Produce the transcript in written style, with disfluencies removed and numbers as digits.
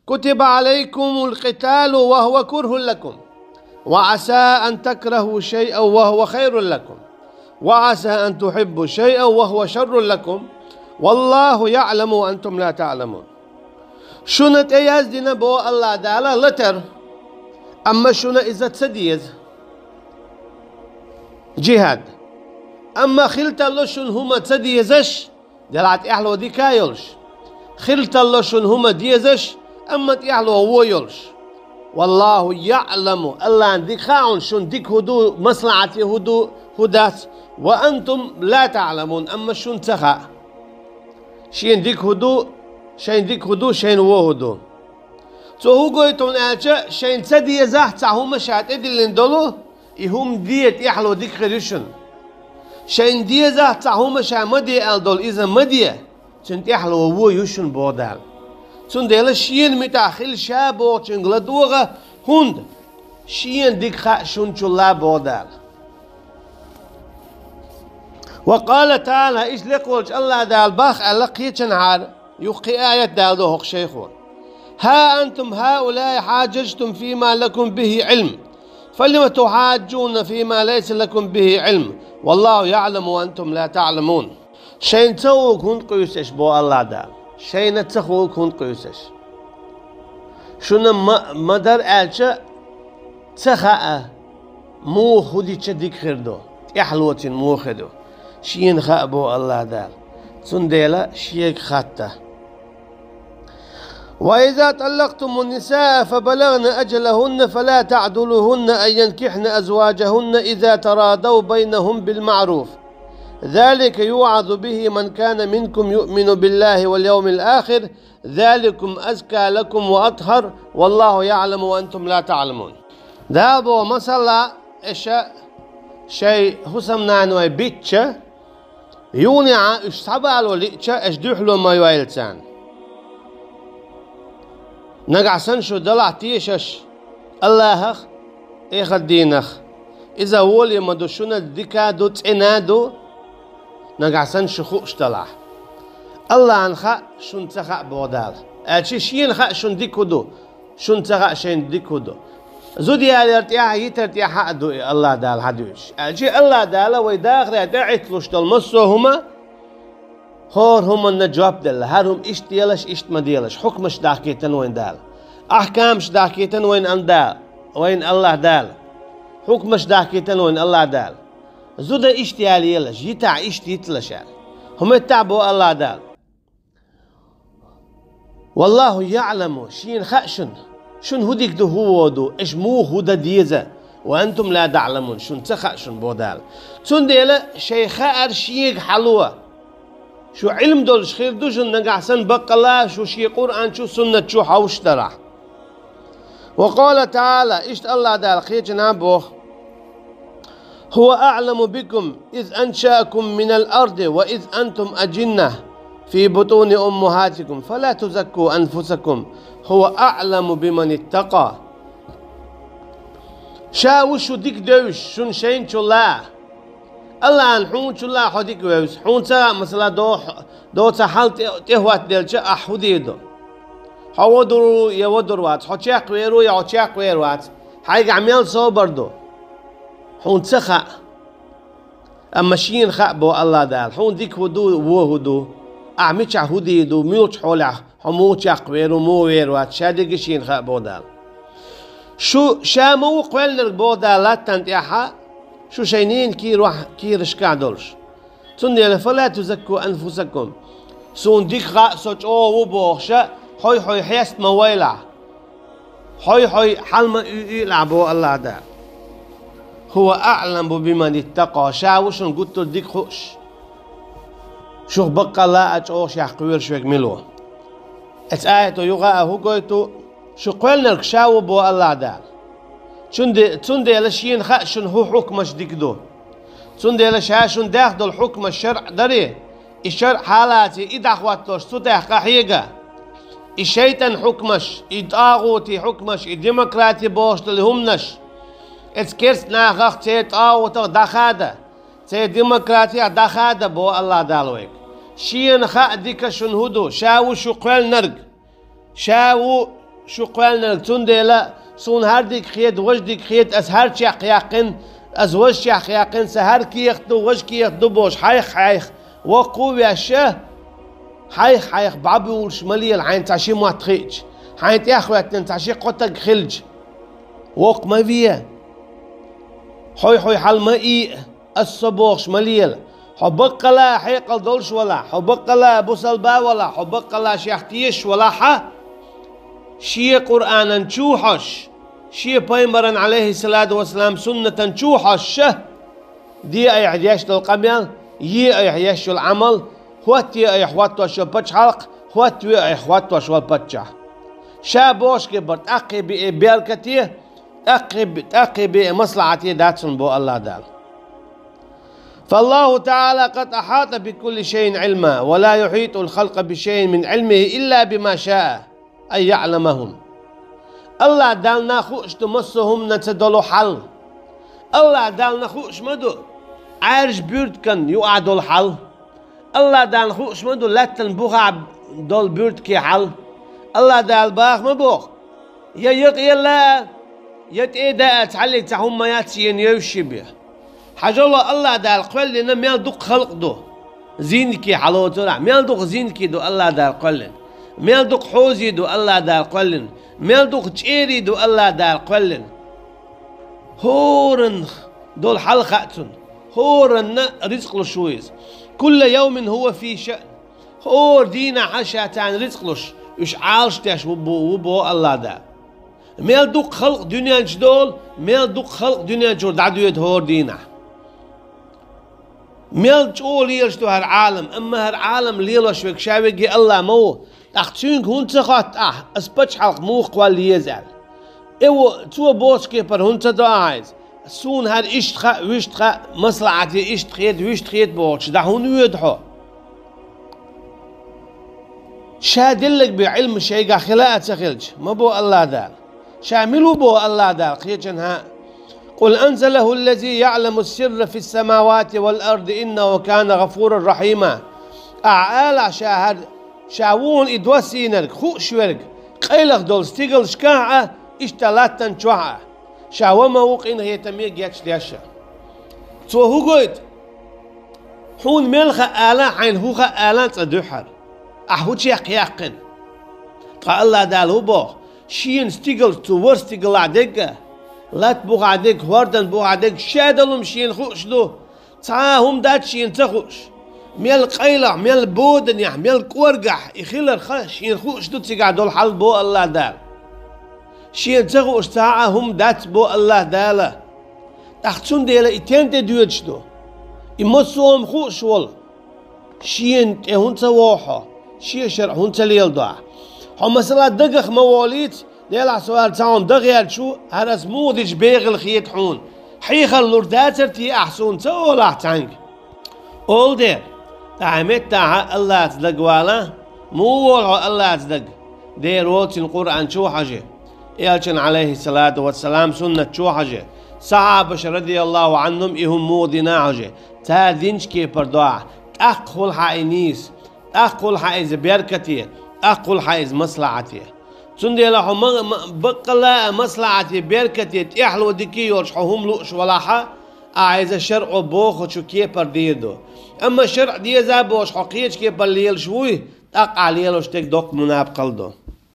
كتب عليكم القتال وهو كره لكم وعسى أن تكرهوا شيئا وهو خير لكم وعسى أن تحبوا شيئا وهو شر لكم والله يعلم وأنتم لا تعلمون. شنو تيازدنا بو الله تعالى لتر أما شنو إذا تسديز جهاد أما خلت الله شن هما تسديزش دلعت إحلو دي كايلش خلت الله شن هما ديزش أما تيحلو هو يلش والله يعلم الله عندك خاون شن ديك هدو مصلحة هدو هدات وأنتم لا تعلمون أما شن تخا شين ديك هدو شين ديك هدو شين هو هدو تو هو قويتون ألشا شين تسدي يزاح تعهم شات إدي اللي ندلو يهم ديت يحلو ديك خريشن شين دي يزاح تعهم شا مدي ألدول إذا مدي شنت يحلو هو يشن بودال شن ديلا شين متاخل شابو شنغلا دوغا هند شين ديك خا شن شلا بودال. وقال تعالى إيش لقولش الله دال باخ ألقيتشن عار يقي آية دال دوهق شيخون ها أنتم هؤلاء حاججتم فيما لكم به علم فلم تحاجون فيما ليس لكم به علم والله يعلم وأنتم لا تعلمون. شين تسووا كنت قيسش بو الله دال شين تسخوا كنت قيسش شنو مدر ألشا تسخاء مو خدي تشديك خردو يحلوتين مو خدو شين خابو الله دال سنديلا شيك خاته. وإذا طلقتم النساء فبلغن أجلهن فلا تعدلوهن أن ينكحن أزواجهن إذا تراضوا بينهم بالمعروف ذلك يوعظ به من كان منكم يؤمن بالله واليوم الآخر ذلكم أزكى لكم وأطهر والله يعلم وأنتم لا تعلمون. دابو مثلا إشاء شيء حسمنا نوي بيتشا يونع إش سبالو ليتشا إش دوحلو ما يويلتان نقعسن شو دلع تيشش الله إيخ الدينخ إذا هو اللي مدوشونا ديكادو تعنادو نقعسن شو خوش دلع الله أنخا شون تخا بودال أشي شين خا شون ديكودو شون تخا شين ديكودو زودي على ارتياح يترتياح حقدو الله دال حدوش أشي الله دال ويداخل تعتلوش دلمسو هما هور هم النجواب دل هارهم إيش ديالش إيش ما ديالش حكمش داكيتن وين دال أحكامش داكيتن وين أندال وين الله دال حكمش داكيتن وين الله دال زودا إيش ديالي يلش يتع إيش تيتلش يعني هم يتعبوا الله دال والله يعلم شين خأشن شن هديك دو هو دو إيش مو هدا ديزة وأنتم لا تعلمون شن تخأشن بودال تون ديلا شي خأر شيك حلوة شو علم دولش خير دوشن نقعسن بقلا شو شي قرآن شو سنة شو حوش ترح. وقال تعالى إشت الله دال خير جنابوخ هو أعلم بكم إذ أنشأكم من الأرض وإذ أنتم أجنة في بطون أمهاتكم فلا تزكوا أنفسكم هو أعلم بمن اتقى. شاوش ديك دوش شن شين شو الله الله أن حون شو الله حديك ويس حون سا مثلا دو تحال تهوات دلشة أحوديدو حودرو يودر وات حشاق ويرو يا حشاق ويروات حاجة عميل صوبردو حون سخا أما شين خابو الله دال حون ديك ودو وهدو أعميش هوديدو ميوش حوله حموش يقويرو مو ويروات شادق شين خابو دال شو شامو قوال نربو دالات تنتيحا شو شينين كي روح كي رشكع دولش تندي فلا تزكوا أنفسكم سون ديك غا سوچ أو وبوخشة حي حي حيست مويلع حي حي حلم يلعبوا الله ده هو أعلم بمن اتقى شاوش قلت ديك خوش شو بقى لا أتوش يحقوير شو يكملوه اتآيتو يغا هو قلتو شو قلنا شاو بو الله ده تندي لشين خاشن هو حكمش ديكدو تندي لشاشن داخل الحكم الشرع دري الشرع حالاتي إدعواتوش تتح قحيقة الشيطان حكمش إداغوتي حكمش الديمقراطي بوشت لهمنش اتكرس ناخخ تيطاوتو دخادة تي ديمقراطي دخادة بو الله دالويك شين خا ديك شن هدو شاو شو قوال نرق شاو شو قالنا تندلا سون هردك خيت وجدك خيت از هر شيء يقين از وش يقين سهر كي يخدو وش كي يخدو بوش حيخ وقوة الشه حيخ بعبي والشمالية العين تعشي ما تخيج حين تأخوة تعشي قطق خلج وق ما فيها حوي حل ما الصبوغ شمالية حبق لا حيقل دولش ولا حبق لا بوسلبا ولا حبق لا شيختيش ولا شي قرآنا نشوحش شي بيمبرا عليه الصلاة والسلام سنة نشوحش دي أي حديش القميل أي حديش العمل خواتي أي خواتو شو بتش حلق خواتي أي خواتو شو بتش شابوش كبرت أقي بيركتي أقي بمصلحتي داتسن بو الله دال فالله تعالى قد أحاط بكل شيء علما ولا يحيط الخلق بشيء من علمه إلا بما شاء أن يعلمهم الله دالنا خوش تمسهم نتدلو حل الله دالنا خوش مدو عارش بيرد كان يقعدوا الحل الله دالنا خوش مدو لاتن بوغع دول بيرد كي حل الله دال باخ مبوغ يلا يتأيدا تعلق تحهم ما ياتسين يوشي بيه حاجة الله دال قل لنا ميال دوق خلق دو زينكي حلو ترع ميال دوق زينكي دو الله دال قلن ميال دوق حوزي دو الله دال قلن ميال دوق تشيري دو الله دال قلن هورن دول حلقاتن هورن رزق لشويز كل يوم هو في شأن هور دينا حشاتان رزق لش يش عالش تاش وبو الله دال ميال دوق خلق دنيا جدول ميال دوق خلق دنيا جور دعدويت هور دينا ميل تقول يلشتو هالعالم اما هالعالم ليلوش ويك شاويجي الله مو اختشونك هون تخات اسبتش حلق مو قوال يزعل ايو تو بوش كيبر هون تدعايز سون هاد اشتخا ويشتخا مصلحتي اشتخيت ويشتخيت بوش دا هون يدحو شادلك بعلم شيقا خلاء تخلج ما بو الله دال شاملو بو الله دال قيجنها قل أنزله الذي يعلم السر في السماوات والأرض إنه كان غفورا رحيما أعالى شاهد شاوون إدوسينرك خوش ورق قيلخ دول ستيقل شكاعة اشتلاتن شوعة شاوما وقين هي تميق ياتش ليشا تو هو قويت حون ملخة آلان حين هوخة آلان تدوحر أحوش يقين قال الله دال هو بوخ شين ستيقل تو ورستيقل عدقة لا تبوغ عدك وردن بوغ عدك شادلهم شين خوش دو تعاهم دات شين تخوش ميل قيلع ميل بودن يح ميل قورقح يخيل شين خوش دو تقعدوا الحل بو الله دال شين تخوش تعاهم دات بو الله داله تحتون ديلا اتين تدويتش دو يمسوهم خوش وال شين تهون تواحا شين شرع هون تليل دع هم مثلا دقخ مواليد ديلا سؤال تاعهم دغيال شو هرس مودج بيغل خيت حون حيخل لورداتر تي احسون تولع تانك اول دير تعمت تاع الله تدق والا مو والله الله تدق دير ووتين القرآن شو حاجة يالشن عليه الصلاة والسلام سنة شو حاجة صحابة رضي الله عنهم إهم مودنا حاجة تا دينش كي بردوع أقول حاينيس أقول حايز بيركتي أقول حايز مصلحتي سندي لهم بقلا مصلحتي بيركتي تحلو ديكي يرشحهم لوش ولاحة عايز الشرع بوخ شو كيبر ديدو اما الشرع ديزا بوش حقيقة كيبر ليل شوي تقع ليل وشتك دوك مناب قلدو